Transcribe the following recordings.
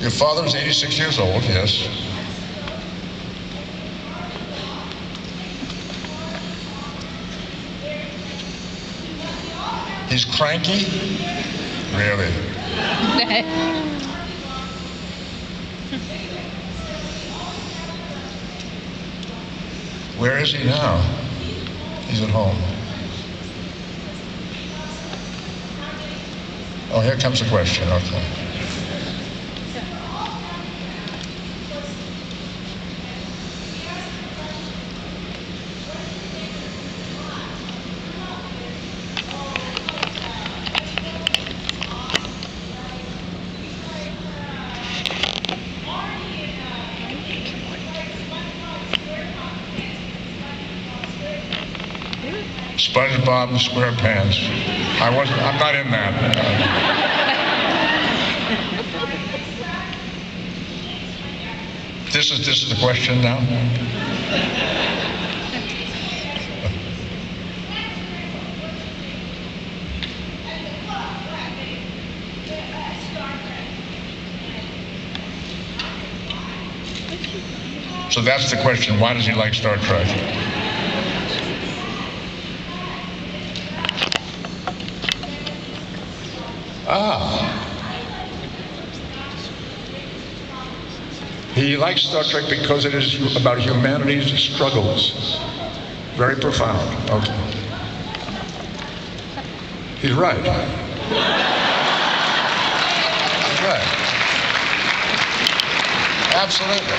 Your father is 86 years old, yes. He's cranky? Really? Where is he now? He's at home. Oh, here comes the question, okay. SpongeBob SquarePants. I'm not in that. This is the question now? So that's the question. Why does he like Star Trek? He likes Star Trek because it is about humanity's struggles. Very profound. Okay. He's right. He's right. Absolutely.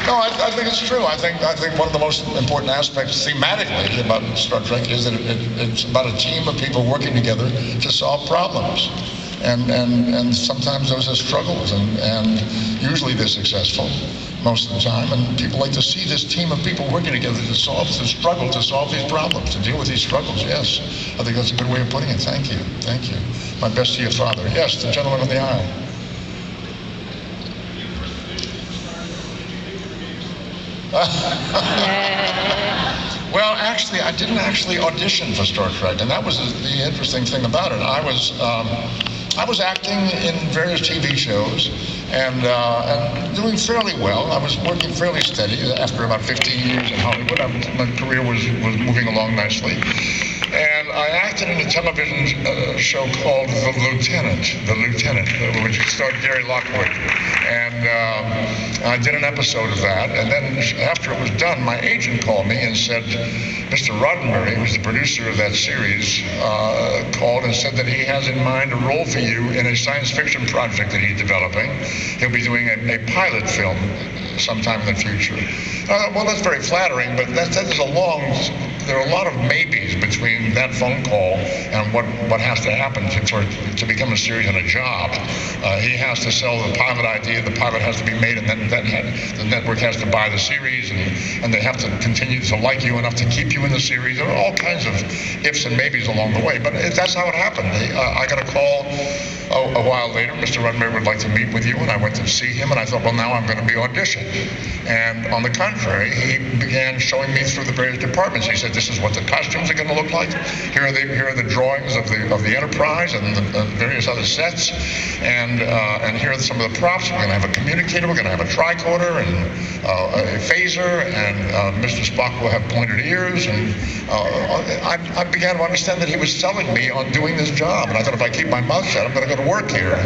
No, I think it's true. I think one of the most important aspects thematically about Star Trek is that it's about a team of people working together to solve problems. And sometimes those are struggles, and usually they're successful most of the time, and people like to see this team of people working together to solve the struggle, to solve these problems, to deal with these struggles. Yes, I think that's a good way of putting it. Thank you. Thank you. My best to your father. Yes, the gentleman on the aisle. Well, actually, I didn't actually audition for Star Trek, and that was the interesting thing about it. I was acting in various TV shows and doing fairly well. I was working fairly steady. After about 15 years in Hollywood, my career was moving along nicely. And I acted in a television show called The Lieutenant, which starred Gary Lockwood. And I did an episode of that. And then after it was done, my agent called me and said, Mr. Roddenberry, who was the producer of that series, called and said that he has in mind a role for you in a science fiction project that he's developing. He'll be doing a pilot film sometime in the future. Well, that's very flattering, but there are a lot of maybes between that phone call and what has to happen to become a series and a job. He has to sell the pilot idea, the pilot has to be made, and then the network has to buy the series, and they have to continue to like you enough to keep you in the series. There are all kinds of ifs and maybes along the way, but that's how it happened. I got a call a while later. Mr. Roddenberry would like to meet with you, and I went to see him, and I thought, well, now I'm going to be auditioned. And on the contrary, he began showing me through the various departments. He said, this is what the costumes are going to look like. Here are the drawings of the Enterprise and the various other sets, and here are some of the props. We're going to have a communicator, we're going to have a tricorder and a phaser, and Mr. Spock will have pointed ears. And I began to understand that he was selling me on doing this job, and I thought, if I keep my mouth shut, I'm going to go to work here.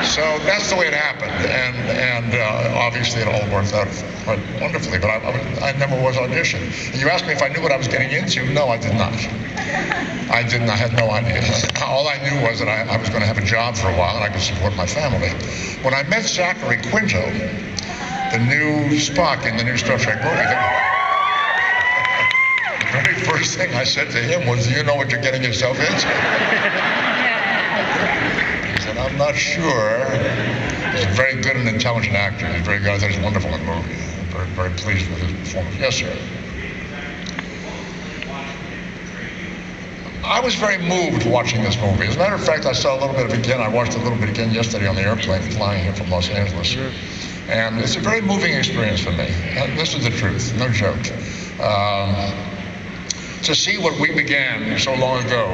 So that's the way it happened, and obviously it all worked out quite wonderfully, but I never was auditioned. And you asked me if I knew what I was getting into. No, I did not. I didn't. I had no idea. All I knew was that I was going to have a job for a while and I could support my family. When I met Zachary Quinto, the new Spock in the new Star Trek movie, the very first thing I said to him was, do you know what you're getting yourself into? And I'm not sure. He's a very good and intelligent actor. He's very good. I thought he's wonderful in the movie. I'm very, very pleased with his performance. Yes, sir. I was very moved watching this movie. As a matter of fact, I saw a little bit of it again. I watched a little bit again yesterday on the airplane flying here from Los Angeles. And it's a very moving experience for me. This is the truth, no joke. To see what we began so long ago,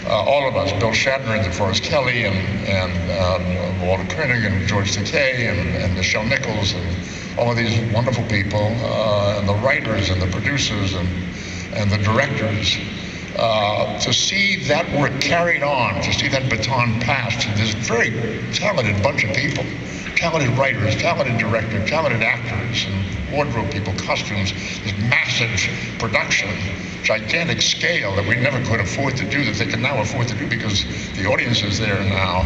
all of us, Bill Shatner and DeForest Kelley and Walter Koenig and George Takei and Michelle Nichols and all of these wonderful people, and the writers and the producers and the directors, to see that work carried on, to see that baton passed to this very talented bunch of people, talented writers, talented directors, talented actors, and wardrobe people, costumes, this massive production, gigantic scale that we never could afford to do, that they can now afford to do because the audience is there now.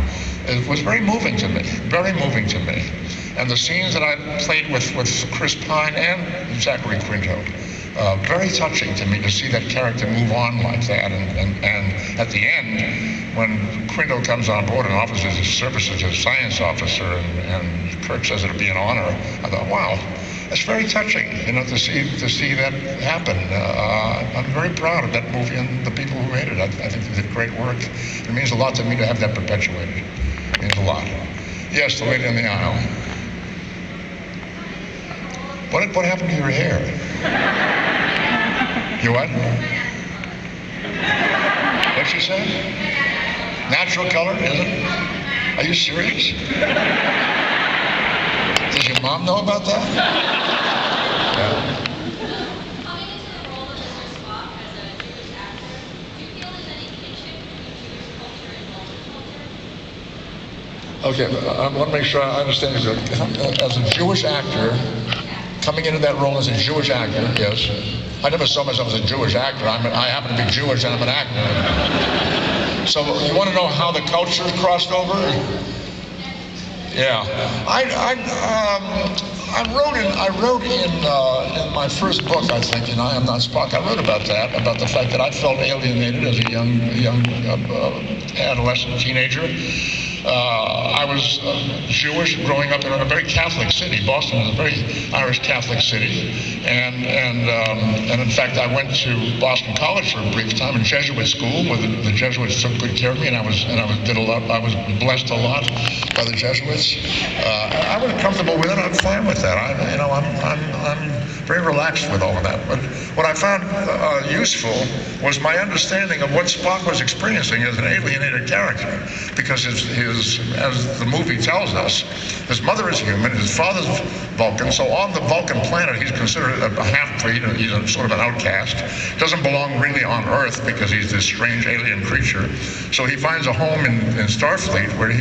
It was very moving to me, very moving to me. And the scenes that I played with Chris Pine and Zachary Quinto, very touching to me to see that character move on like that. And at the end, when Quinto comes on board and offers his services as science officer, and Kirk says it'll be an honor, I thought, wow, that's very touching, to see that happen. I'm very proud of that movie and the people who made it. I think they did great work. It means a lot to me to have that perpetuated. It means a lot. Yes, the lady in the aisle. What happened to your hair? You what? What'd she say? Natural color, is it? Are you serious? Does your mom know about that? Yeah. Coming into the role of Mr. Spock as a Jewish actor, do you feel there's any kinship between Jewish culture and Vulcan culture? Okay, I want to make sure I understand this. As a Jewish actor, coming into that role as a Jewish actor, yes. I never saw myself as a Jewish actor. I happen to be Jewish and I'm an actor. So you want to know how the culture crossed over? Yeah, I wrote in my first book, I think, in I Am Not Spock. I wrote about that, about the fact that I felt alienated as a young adolescent teenager. I was Jewish growing up in a very Catholic city. Boston is a very Irish Catholic city, and in fact I went to Boston College for a brief time in Jesuit school, where the Jesuits took good care of me, and I was blessed a lot by the Jesuits. I was comfortable with it. I'm fine with that. I'm very relaxed with all of that. But what I found useful was my understanding of what Spock was experiencing as an alienated character, because as the movie tells us, his mother is human, his father's Vulcan, so on the Vulcan planet he's considered a half-breed, and he's sort of an outcast. Doesn't belong really on Earth because he's this strange alien creature. So he finds a home in Starfleet where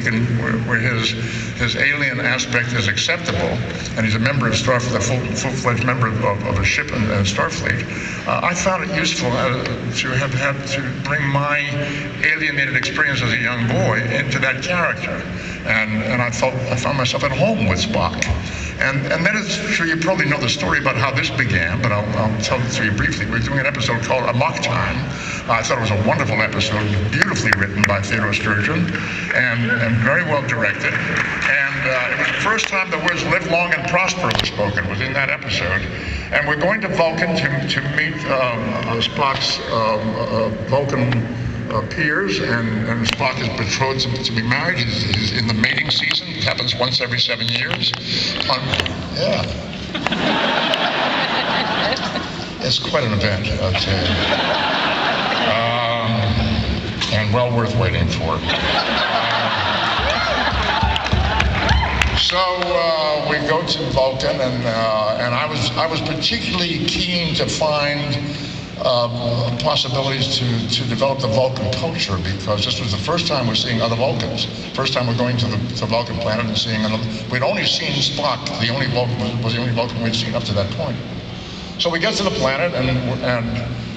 where his alien aspect is acceptable, and he's a member of Starfleet, a full-fledged member of a ship in Starfleet. I found it useful to have had to bring my alienated experience as a young boy into that character, and I found myself at home with Spock. And then it's sure you probably know the story about how this began, but I'll tell it to you briefly. We're doing an episode called Amok Time. I thought it was a wonderful episode, beautifully written by Theodore Sturgeon, and very well directed. And it was the first time the words "live long and prosper" were spoken, was in that episode. And we're going to Vulcan to meet Spock's Vulcan peers, and Spock is betrothed to be married. He's in the mating season. It happens once every 7 years. Yeah. It's quite an event, I'll tell you. And well worth waiting for. So we go to Vulcan, and I was particularly keen to find possibilities to develop the Vulcan culture, because this was the first time we're seeing other Vulcans. First time we're going to the Vulcan planet and seeing them. We'd only seen Spock. The only Vulcan was the only Vulcan we'd seen up to that point. So we get to the planet, and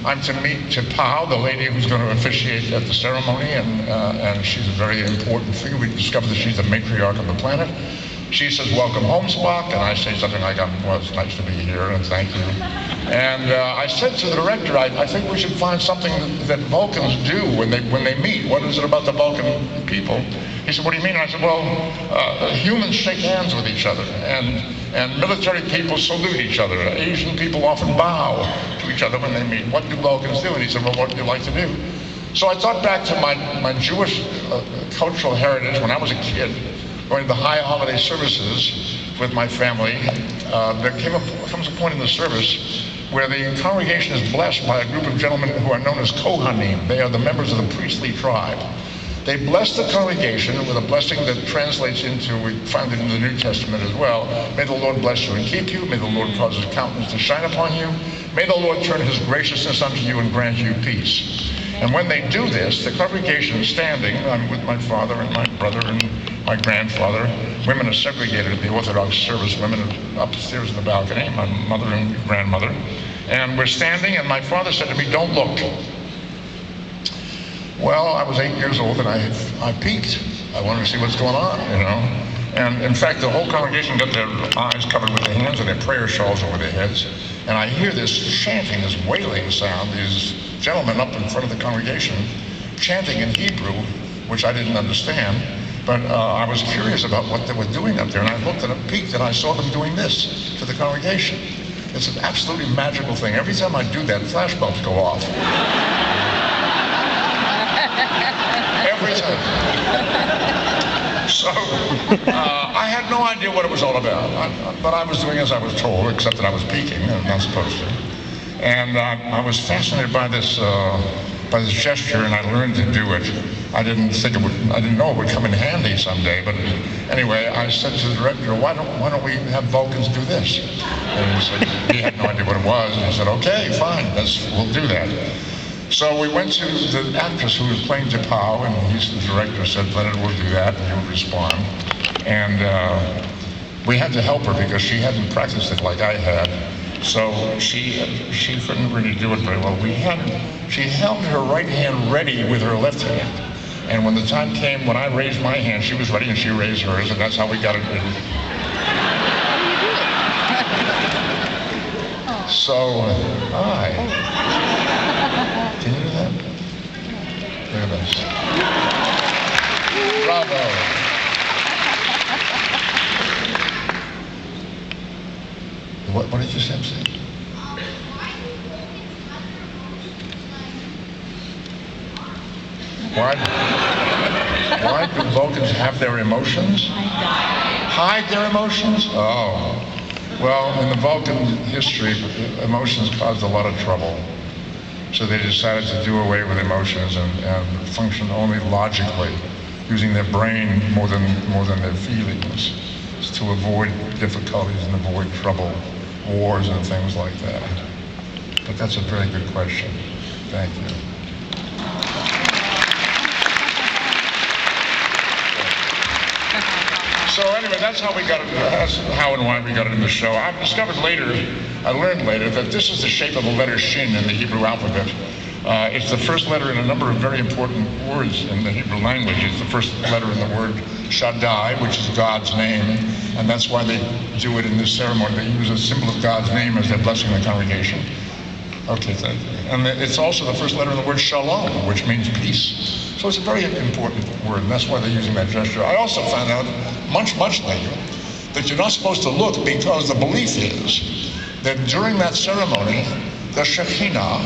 I'm to meet T'Pau, the lady who's going to officiate at the ceremony, and she's a very important figure. We discover that she's the matriarch of the planet. She says, "Welcome home, Spock," and I say something like, "Well, it's nice to be here, and thank you." And I said to the director, I think we should find something that Vulcans do when they meet. What is it about the Vulcan people? He said, "What do you mean?" I said, "Well, humans shake hands with each other, and military people salute each other. Asian people often bow to each other when they meet. What do Vulcans do?" And he said, "Well, what do you like to do?" So I thought back to my Jewish cultural heritage when I was a kid, going to the high holiday services with my family. There comes a point in the service where the congregation is blessed by a group of gentlemen who are known as Kohanim. They are the members of the priestly tribe. They bless the congregation with a blessing that translates into, we find it in the New Testament as well, may the Lord bless you and keep you, may the Lord cause his countenance to shine upon you, may the Lord turn his graciousness unto you and grant you peace. And when they do this, the congregation is standing. I'm with my father and my brother and my grandfather. Women are segregated at the Orthodox service. Women are upstairs in the balcony, my mother and grandmother. And we're standing, and my father said to me, "Don't look." Well, I was 8 years old, and I peeked. I wanted to see what's going on, you know. And in fact, the whole congregation got their eyes covered with their hands and their prayer shawls over their heads. And I hear this chanting, this wailing sound, these gentlemen up in front of the congregation chanting in Hebrew, which I didn't understand. But I was curious about what they were doing up there, and I looked and peeked, and I saw them doing this to the congregation. It's an absolutely magical thing. Every time I do that, flashbulbs go off. Every time. So I had no idea what it was all about, but I was doing as I was told, except that I was peeking, and I'm not supposed to. And I was fascinated by this gesture, and I learned to do it. I didn't know it would come in handy someday, but anyway, I said to the director, why don't we have Vulcans do this? And he said, he had no idea what it was, and he said, okay, fine, we'll do that. So we went to the actress who was playing T'Pau, and the director said, Leonard will do that, and he'll respond. And we had to help her because she hadn't practiced it like I had. So she couldn't really do it very well. She held her right hand ready with her left hand. And when the time came when I raised my hand, she was ready and she raised hers, and that's how we got it. So, hi. Can you do that? Look at this. Bravo. What did you say? Why do Vulcans have their emotions? Hide their emotions? Oh. Well, in the Vulcan history, emotions caused a lot of trouble. So they decided to do away with emotions and function only logically, using their brain more than their feelings, to avoid difficulties and avoid trouble, wars and things like that. But that's a very good question. Thank you. So anyway, that's how and why we got it in the show. I learned later that this is the shape of the letter Shin in the Hebrew alphabet. It's the first letter in a number of very important words in the Hebrew language. It's the first letter in the word Shaddai, which is God's name, and that's why they do it in this ceremony. They use a symbol of God's name as they're blessing the congregation. Okay, thank you. And it's also the first letter in the word Shalom, which means peace. So it's a very important word, and that's why they're using that gesture. I also found out much later that you're not supposed to look because the belief is that during that ceremony, the Shekinah,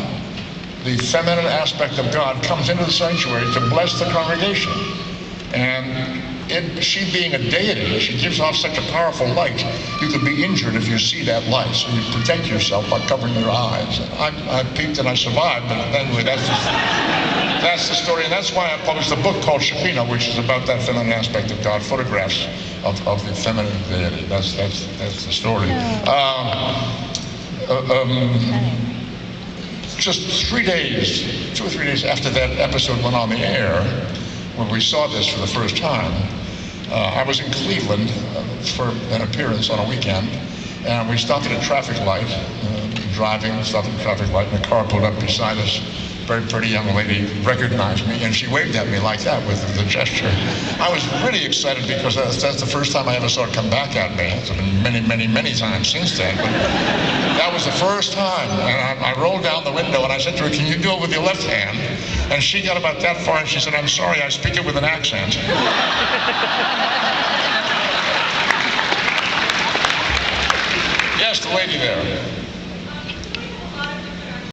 the feminine aspect of God, comes into the sanctuary to bless the congregation. And she being a deity, she gives off such a powerful light, you could be injured if you see that light. So you protect yourself by covering your eyes. I peeked and I survived, but anyway, that's the story. And that's why I published a book called Shekinah, which is about that feminine aspect of God, photographs of the feminine deity. That's the story. Just 2 or 3 days after that episode went on the air, when we saw this for the first time, I was in Cleveland for an appearance on a weekend, and we stopped at a traffic light, stopped at a traffic light, and a car pulled up beside us. Very pretty young lady recognized me, and she waved at me like that with the gesture. I was really excited because that's the first time I ever saw it come back at me. It's been many times since then, but that was the first time. And I rolled down the window and I said to her, "Can you do it with your left hand?" And she got about that far and she said, "I'm sorry, I speak it with an accent." Yes, the lady there.